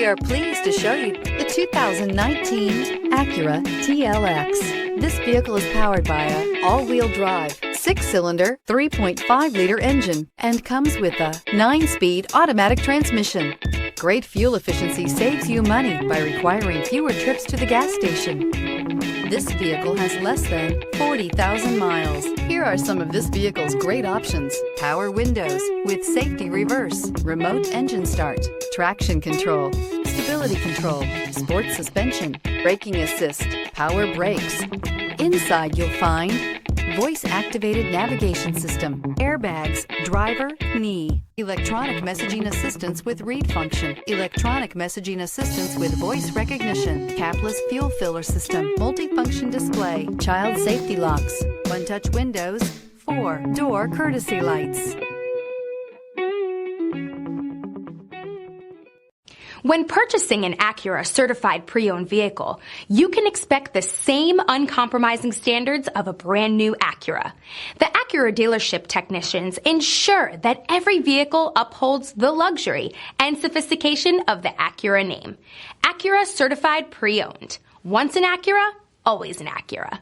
are pleased to show you the 2019 Acura TLX. This vehicle is powered by a all-wheel drive, 6-cylinder, 3.5-liter engine and comes with a 9-speed automatic transmission. Great fuel efficiency saves you money by requiring fewer trips to the gas station. This vehicle has less than 40,000 miles. Here are some of this vehicle's great options: power windows with safety reverse, remote engine start, traction control, stability control, sport suspension, braking assist, power brakes. Inside you'll find voice-activated navigation system, airbags, driver, knee, electronic messaging assistance with read function, electronic messaging assistance with voice recognition, capless fuel filler system, multifunction display, child safety locks, one-touch windows, 4-door courtesy lights. When purchasing an Acura certified pre-owned vehicle, you can expect the same uncompromising standards of a brand new Acura. The Acura dealership technicians ensure that every vehicle upholds the luxury and sophistication of the Acura name. Acura certified pre-owned. Once an Acura, always an Acura.